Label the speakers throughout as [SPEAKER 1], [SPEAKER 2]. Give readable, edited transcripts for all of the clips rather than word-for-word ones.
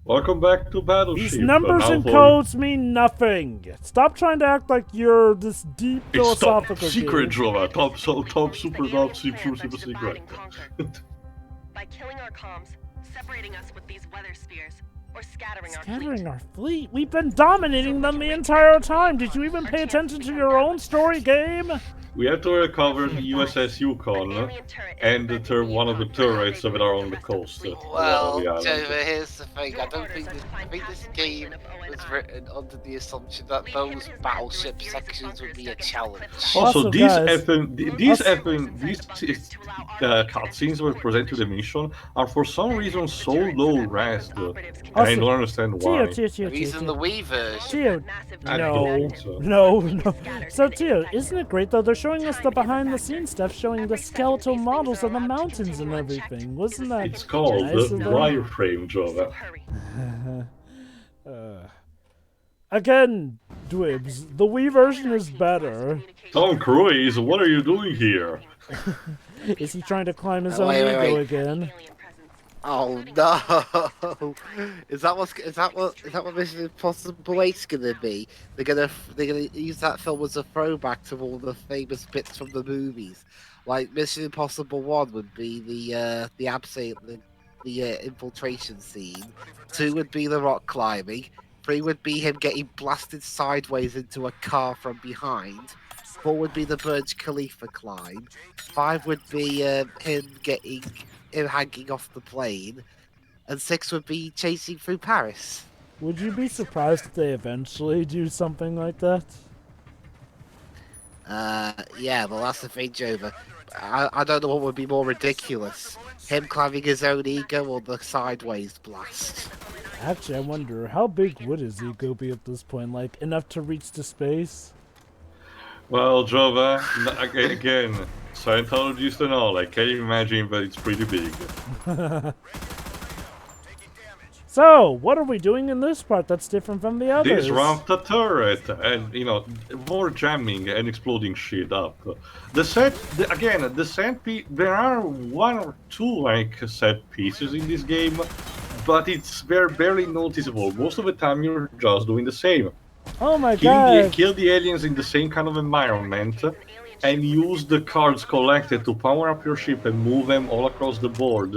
[SPEAKER 1] Welcome back to Battleship.
[SPEAKER 2] These numbers and codes mean nothing. Stop trying to act like you're this deep
[SPEAKER 1] It's top
[SPEAKER 2] philosophical
[SPEAKER 1] secret,
[SPEAKER 2] game.
[SPEAKER 1] Jova. Top super secret.
[SPEAKER 3] By killing our comms, separating us with these weather spears, or scattering
[SPEAKER 2] our fleet? We've been dominating them the entire time. Did you even pay attention to your own story game?
[SPEAKER 1] We have to recover the USS Yukon and one of the turrets that are on the coast.
[SPEAKER 4] Well, Jova, here's the thing. I think this game was written under the assumption that those battleship sections would be a challenge.
[SPEAKER 1] Also, these cutscenes that were presented to the mission are for some reason so low res, and I don't understand why.
[SPEAKER 4] Reason the Wii version.
[SPEAKER 2] No. So, Tio, isn't it great though? They're showing us the behind-the-scenes stuff, showing the skeletal models of the mountains and everything. Wasn't that?
[SPEAKER 1] It's called
[SPEAKER 2] nice
[SPEAKER 1] the wireframe, Jova.
[SPEAKER 2] Again, Dwibs, the Wii version is better.
[SPEAKER 1] Tom Cruise, what are you doing here?
[SPEAKER 2] Is he trying to climb his own ego again?
[SPEAKER 4] Oh no! Is that what Mission Impossible 8's gonna be? They're gonna use that film as a throwback to all the famous bits from the movies. Like Mission Impossible 1 would be the absent the infiltration scene. 2 would be the rock climbing. 3 would be him getting blasted sideways into a car from behind. 4 would be the Burj Khalifa climb. 5 would be him hanging off the plane, and 6 would be chasing through Paris.
[SPEAKER 2] Would you be surprised if they eventually do something like that?
[SPEAKER 4] Yeah, well that's the thing, Jova. I don't know what would be more ridiculous. Him climbing his own ego or the sideways blast.
[SPEAKER 2] Actually, I wonder, how big would his ego be at this point? Like, enough to reach to space?
[SPEAKER 1] Well, Jova, again, Scientologists and all, I can't imagine, but it's pretty big.
[SPEAKER 2] So, what are we doing in this part that's different from the others?
[SPEAKER 1] This ramped the turret, and, more jamming and exploding shit up. The set there are 1 or 2, set pieces in this game, but it's barely noticeable. Most of the time you're just doing the same.
[SPEAKER 2] Oh my god!
[SPEAKER 1] Kill the aliens in the same kind of environment, and use the cards collected to power up your ship and move them all across the board,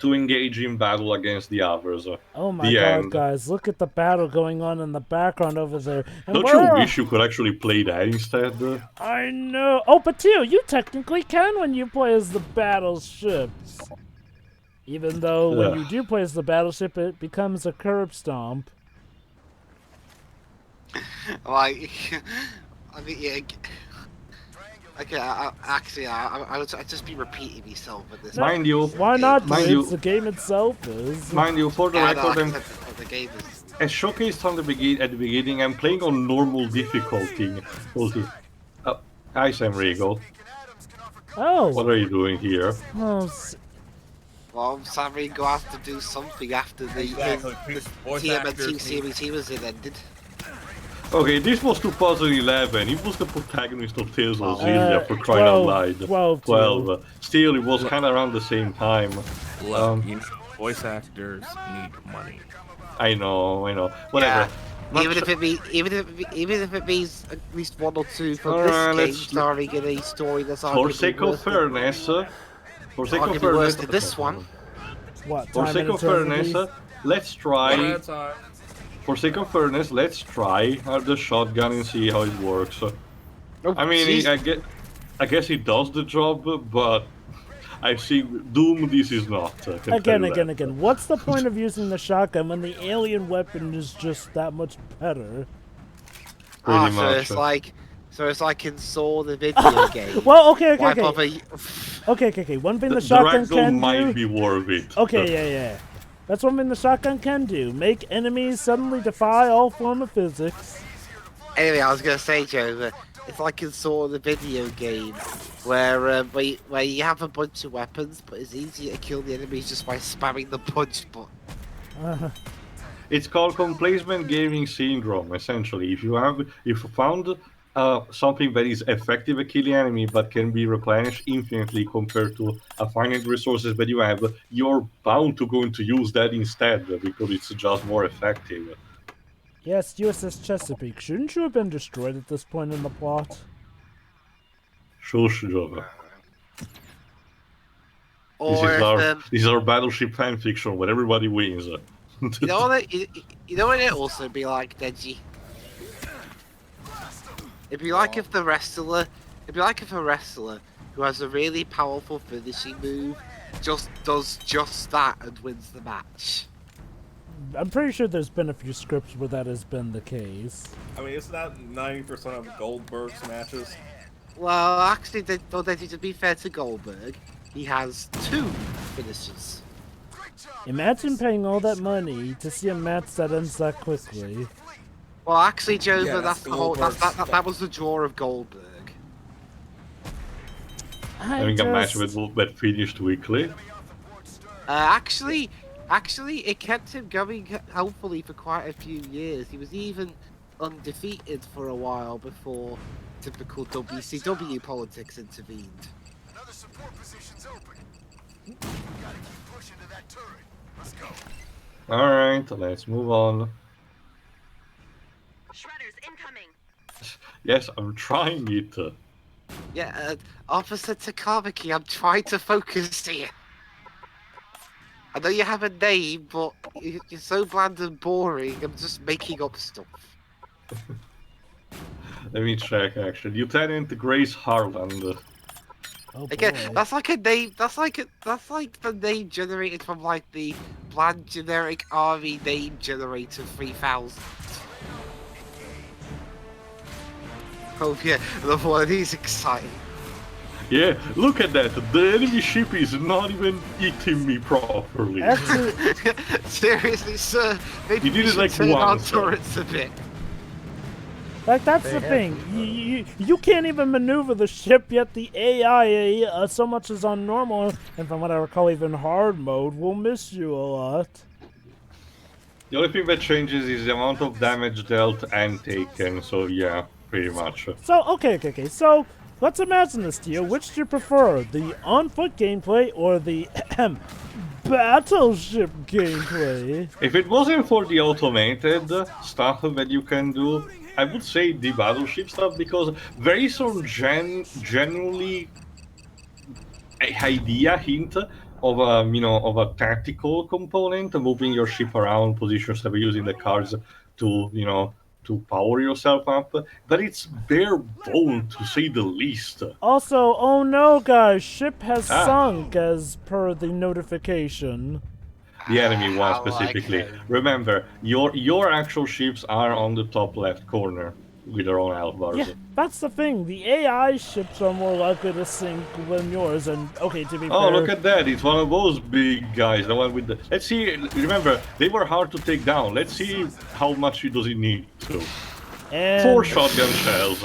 [SPEAKER 1] to engage in battle against the others.
[SPEAKER 2] Oh my god, guys, look at the battle going on in the background over there. And
[SPEAKER 1] don't you wish you could actually play that instead?
[SPEAKER 2] I know. Oh, but Tio, you technically can when you play as the battleships. Even though when you do play as the battleship, it becomes a curb stomp.
[SPEAKER 4] Like, I mean, yeah. Okay, I'd just be repeating myself with this.
[SPEAKER 1] Mind you,
[SPEAKER 2] why not? The game itself is.
[SPEAKER 1] Mind you, for the record,
[SPEAKER 4] the game is.
[SPEAKER 1] As showcased at the beginning, I'm playing on normal difficulty. Hi, Sam Regal.
[SPEAKER 2] Oh.
[SPEAKER 1] What are you doing here?
[SPEAKER 2] Oh.
[SPEAKER 4] Well, Sam Regal has to do something after the TMNT series he was in ended.
[SPEAKER 1] Okay, this was 2011. He was the protagonist of Tales of Xillia, for crying out loud. 12. Still, it was kind of around the same time.
[SPEAKER 5] Voice actors need money.
[SPEAKER 1] I know. Whatever.
[SPEAKER 4] Yeah. Even if it means at least 1 or 2 from this game starring in a story that's
[SPEAKER 1] for sake of fairness,
[SPEAKER 4] this one.
[SPEAKER 2] What?
[SPEAKER 1] For sake of fairness, let's try. For sake of fairness, let's try the shotgun and see how it works. I mean, I guess it does the job, but I see Doom. This is not.
[SPEAKER 2] Again. What's the point of using the shotgun when the alien weapon is just that much better?
[SPEAKER 1] Pretty much.
[SPEAKER 4] So it's like in Saw the video game.
[SPEAKER 2] Well, okay. One thing the shotgun can do
[SPEAKER 1] might be worth it.
[SPEAKER 2] Okay, yeah. That's one thing the shotgun can do. Make enemies suddenly defy all form of physics.
[SPEAKER 4] Anyway, I was going to say, Joe, it's like in Saw the video game, where you have a bunch of weapons, but it's easier to kill the enemies just by spamming the punch button.
[SPEAKER 1] It's called complacent gaming syndrome, essentially. If you found something that is effective at killing enemy but can be replenished infinitely compared to a finite resources that you have, you're bound to going to use that instead because it's just more effective.
[SPEAKER 2] Yes, USS Chesapeake. Shouldn't you have been destroyed at this point in the plot?
[SPEAKER 1] Shush, Jova. This
[SPEAKER 4] Or
[SPEAKER 1] is
[SPEAKER 4] if,
[SPEAKER 1] our Battleship fanfiction where everybody wins.
[SPEAKER 4] you know what? You know what it'd also be like, Deji? It'd be like if a wrestler who has a really powerful finishing move just does just that and wins the match.
[SPEAKER 2] I'm pretty sure there's been a few scripts where that has been the case.
[SPEAKER 5] I mean, isn't that 90% of Goldberg's matches?
[SPEAKER 4] Well, actually, to be fair to Goldberg, he has 2 finishes.
[SPEAKER 2] Imagine paying all that money to see a match that ends that quickly.
[SPEAKER 4] Well, actually, Jova,
[SPEAKER 5] Yeah,
[SPEAKER 4] that's the whole. That was the draw of Goldberg.
[SPEAKER 1] Having a match that finished weekly.
[SPEAKER 4] Actually, it kept him going hopefully for quite a few years. He was even undefeated for a while before typical WCW politics intervened.
[SPEAKER 6] Another support position's open. We gotta keep pushing to that turret. Let's go.
[SPEAKER 1] Alright, let's move on.
[SPEAKER 3] Shredders incoming.
[SPEAKER 1] Yes, I'm trying it.
[SPEAKER 4] Yeah, Officer Takamaki, I'm trying to focus here. I know you have a name, but you're so bland and boring. I'm just making up stuff.
[SPEAKER 1] Let me check actually. Lieutenant Grace Harland.
[SPEAKER 2] Oh boy.
[SPEAKER 4] Again, that's like a name. That's like the name generated from like the bland generic army name generator 3000. Oh yeah, another one of these exciting.
[SPEAKER 1] Yeah, look at that. The enemy ship is not even eating me properly.
[SPEAKER 2] Actually,
[SPEAKER 4] Seriously, sir, maybe
[SPEAKER 1] You did
[SPEAKER 4] we
[SPEAKER 1] it
[SPEAKER 4] should
[SPEAKER 1] like
[SPEAKER 4] turn our
[SPEAKER 1] once, though.
[SPEAKER 4] turrets a bit.
[SPEAKER 2] like that's the thing. You can't even maneuver the ship, yet the AI, so much as on normal, and from what I recall, even hard mode, will miss you a lot.
[SPEAKER 1] The only thing that changes is the amount of damage dealt and taken, so yeah, pretty much.
[SPEAKER 2] So, okay. So, let's imagine this to you. Which do you prefer? The on-foot gameplay or the battleship gameplay?
[SPEAKER 1] If it wasn't for the automated stuff that you can do, I would say the battleship stuff because there is some genuinely hint of a tactical component, moving your ship around, positions that we're using the cards to power yourself up, but it's bare bone to say the least.
[SPEAKER 2] Also, oh no, guys, ship has sunk as per the notification.
[SPEAKER 1] The enemy one
[SPEAKER 4] I like
[SPEAKER 1] specifically.
[SPEAKER 4] it.
[SPEAKER 1] Remember, your actual ships are on the top left corner with their own health bars.
[SPEAKER 2] Yeah, that's the thing. The AI ships are more likely to sink than yours, and okay, to be fair...
[SPEAKER 1] Oh, look at that. It's one of those big guys, the one with the... Let's see, remember, they were hard to take down. Let's see how much does he need to.
[SPEAKER 2] And...
[SPEAKER 1] 4 shotgun shells.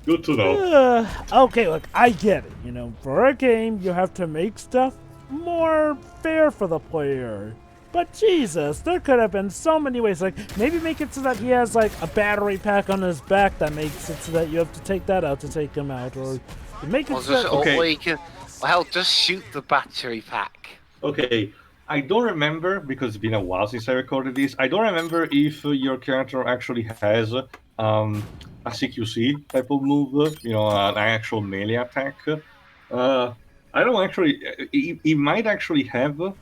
[SPEAKER 1] Good to know.
[SPEAKER 2] Okay, look, I get it. You know, for a game, you have to make stuff more fair for the player. But Jesus, there could have been so many ways. Like, maybe make it so that he has, like, a battery pack on his back that makes it so that you have to take that out to take him out. Or make it so that...
[SPEAKER 1] Okay.
[SPEAKER 4] Or you can, well, just shoot the battery pack.
[SPEAKER 1] Okay, I don't remember, because it's been a while since I recorded this, I don't remember if your character actually has a CQC type of move, an actual melee attack. I don't actually... It might actually have...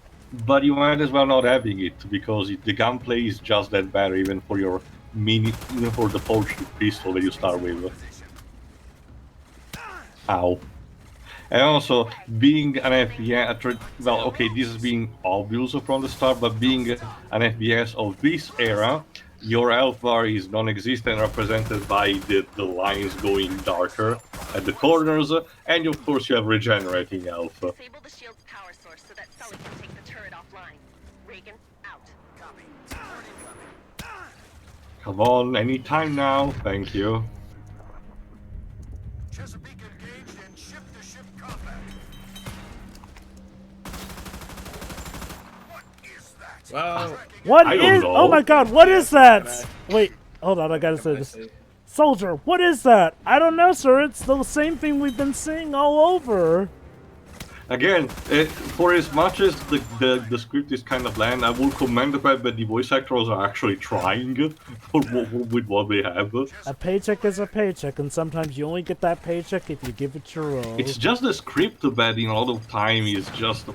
[SPEAKER 1] But you might as well not having it because the gunplay is just that bad, even for your even for the forged pistol that you start with. Ow! And also being an FPS, well, okay, this is being obvious from the start, but being an FPS of this era, your health bar is non-existent, represented by the lines going darker at the corners, and of course you have regenerating health.
[SPEAKER 3] Disable the shield's power source so that Sully can take the turret offline. Reagan, out.
[SPEAKER 6] Copy.
[SPEAKER 1] Come on, any time now, thank you.
[SPEAKER 6] Chesapeake engaged in ship-to-ship combat. What is that?
[SPEAKER 5] Well,
[SPEAKER 2] What
[SPEAKER 1] I don't
[SPEAKER 2] is...
[SPEAKER 1] know.
[SPEAKER 2] Oh my god, what is that? Wait, Hold on, I gotta say
[SPEAKER 5] I
[SPEAKER 2] this.
[SPEAKER 5] see.
[SPEAKER 2] Soldier, what is that? I don't know, sir. It's the same thing we've been seeing all over.
[SPEAKER 1] Again, for as much as the script is kind of bland, I will commend the fact that the voice actors are actually trying with what they have.
[SPEAKER 2] A paycheck is a paycheck, and sometimes you only get that paycheck if you give it your all.
[SPEAKER 1] It's just the script that in a lot of time is just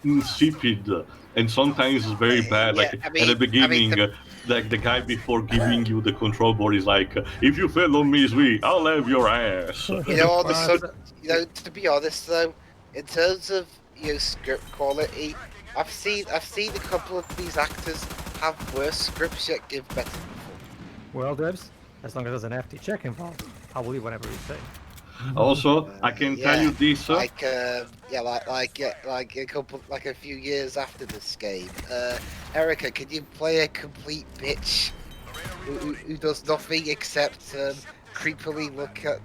[SPEAKER 1] insipid, and sometimes it's very bad.
[SPEAKER 4] Yeah,
[SPEAKER 1] Like
[SPEAKER 4] I
[SPEAKER 1] at
[SPEAKER 4] mean-
[SPEAKER 1] the beginning,
[SPEAKER 4] I mean,
[SPEAKER 1] like the guy before giving you the control board is like, "If you fail on me, sweet, I'll have your ass."
[SPEAKER 4] You know, on the you know, to be honest though, in terms of script quality, I've seen a couple of these actors have worse scripts yet give better.
[SPEAKER 7] Well, Debs, as long as there's an FT check involved, I'll believe whatever you say.
[SPEAKER 1] Also, I can tell you this.
[SPEAKER 4] Like a few years after this game, Erica, can you play a complete bitch who does nothing except creepily look at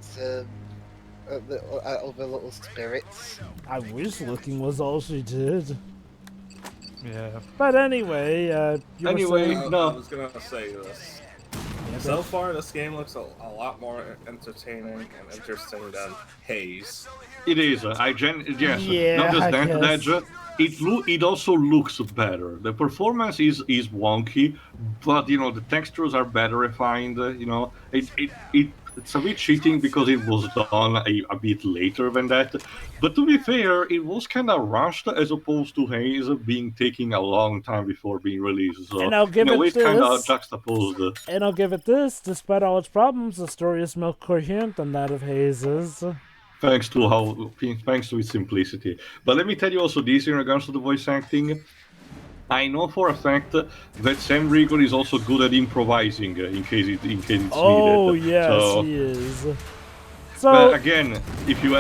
[SPEAKER 4] other little spirits?
[SPEAKER 2] I wish looking was all she did.
[SPEAKER 7] Yeah.
[SPEAKER 2] But anyway, you were
[SPEAKER 1] Anyway,
[SPEAKER 2] saying-
[SPEAKER 5] I
[SPEAKER 1] no.
[SPEAKER 5] was gonna say this.
[SPEAKER 2] Yeah,
[SPEAKER 5] So far, this game looks a lot more entertaining and interesting than Haze.
[SPEAKER 1] It is. Yes.
[SPEAKER 2] Yeah,
[SPEAKER 1] Not just
[SPEAKER 2] I
[SPEAKER 1] that,
[SPEAKER 2] guess.
[SPEAKER 1] it also looks better. The performance is wonky, but the textures are better refined. It's a bit cheating because it was done a bit later than that. But to be fair, it was kind of rushed as opposed to Haze being taking a long time before being released. So
[SPEAKER 2] And I'll give it
[SPEAKER 1] it's kind of
[SPEAKER 2] this.
[SPEAKER 1] juxtaposed.
[SPEAKER 2] And I'll give it this, despite all its problems, the story is more coherent than that of Haze's.
[SPEAKER 1] Thanks to its simplicity. But let me tell you also this in regards to the voice acting. I know for a fact that Sam Riegel is also good at improvising in case it's
[SPEAKER 2] Oh,
[SPEAKER 1] needed.
[SPEAKER 2] yes,
[SPEAKER 1] So,
[SPEAKER 2] he is.
[SPEAKER 1] but
[SPEAKER 2] So,
[SPEAKER 1] again, if you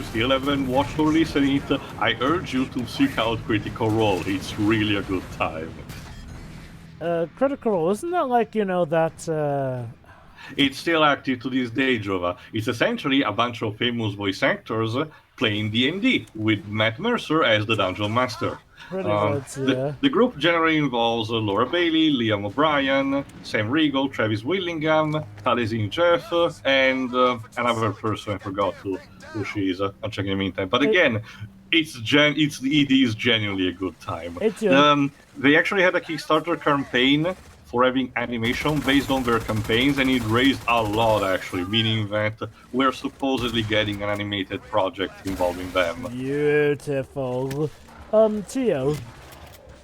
[SPEAKER 1] still haven't watched or listened it, I urge you to seek out Critical Role. It's really a good time.
[SPEAKER 2] Critical Role, isn't that like, that,
[SPEAKER 1] It's still active to this day, Jova. It's essentially a bunch of famous voice actors playing D&D with Matt Mercer as the Dungeon Master.
[SPEAKER 2] pretty much, yeah.
[SPEAKER 1] The group generally involves Laura Bailey, Liam O'Brien, Sam Riegel, Travis Willingham, Taliesin Jeff, and another person I forgot who she is. I'll check in the meantime. But again, it is genuinely a good time. They actually had a Kickstarter campaign for having animation based on their campaigns, and it raised a lot actually, meaning that we're supposedly getting an animated project involving them.
[SPEAKER 2] Beautiful. Tio,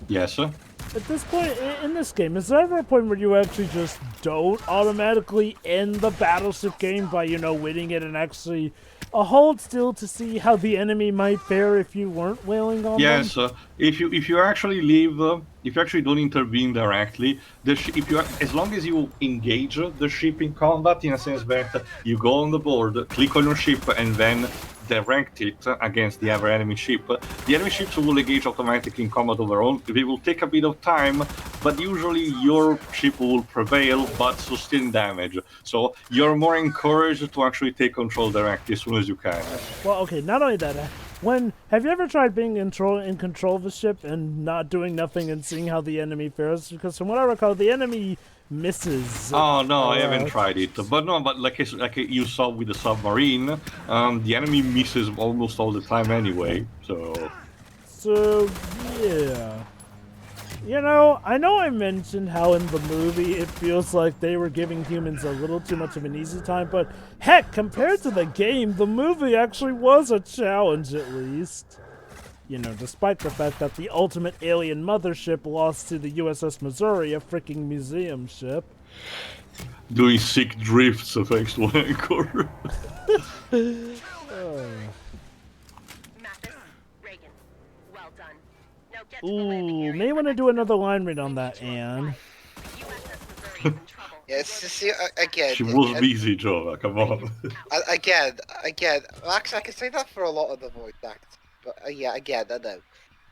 [SPEAKER 1] Yes, sir?
[SPEAKER 2] at this point in this game, is there ever a point where you actually just don't automatically end the Battleship game by, winning it and actually hold still to see how the enemy might fare if you weren't wailing on them?
[SPEAKER 1] Yes, if you actually leave, if you actually don't intervene directly, as long as you engage the ship in combat, in a sense that you go on the board, click on your ship, and then direct it against the other enemy ship, the enemy ships will engage automatically in combat of their own. They will take a bit of time, but usually your ship will prevail but sustain damage. So you're more encouraged to actually take control directly as soon as you can.
[SPEAKER 2] Well, okay, not only that, have you ever tried being in control of a ship and not doing nothing and seeing how the enemy fares? Because from what I recall, the enemy misses.
[SPEAKER 1] Oh no, I haven't tried it. But like you saw with the submarine, the enemy misses almost all the time anyway. So
[SPEAKER 2] yeah. I know I mentioned how in the movie it feels like they were giving humans a little too much of an easy time, but heck, compared to the game, the movie actually was a challenge at least. Despite the fact that the ultimate alien mothership lost to the USS Missouri, a freaking museum ship.
[SPEAKER 1] doing sick drifts thanks to Anchor.
[SPEAKER 3] Mathis, Reagan. Well done. Now get to the landing
[SPEAKER 2] Ooh,
[SPEAKER 3] area.
[SPEAKER 2] may want to do another line read on that, Anne.
[SPEAKER 3] USS Missouri is in trouble.
[SPEAKER 4] Yes, see, again.
[SPEAKER 1] She was busy, Jova, come on.
[SPEAKER 4] Again. Actually, I can say that for a lot of the voice acts. But yeah, again, I know.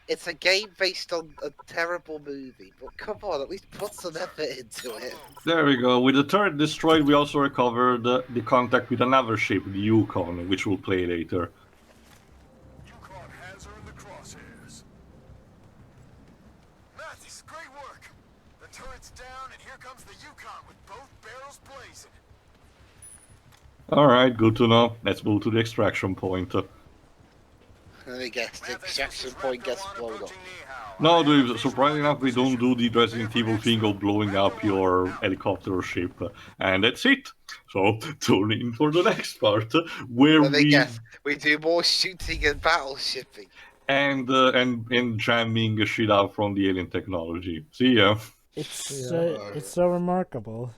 [SPEAKER 4] It's a game based on a terrible movie, but come on, at least put some effort into it.
[SPEAKER 1] There we go. With the turret destroyed, we also recovered the contact with another ship, the Yukon, which we'll play later.
[SPEAKER 6] Yukon has her in the crosshairs. Mathis, great work. The turret's down, and here comes the Yukon with both barrels blazing.
[SPEAKER 1] Alright, good to know. Let's move to the extraction point.
[SPEAKER 4] I guess the extraction point gets blown up.
[SPEAKER 1] No, dude, surprisingly enough, we don't do the Resident Evil thing of blowing up your helicopter or ship. And that's it. So, tune in for the next part, where
[SPEAKER 4] Let me guess. We do more shooting and battleshipping.
[SPEAKER 1] and jamming shit out from the alien technology. See ya.
[SPEAKER 2] It's so remarkable.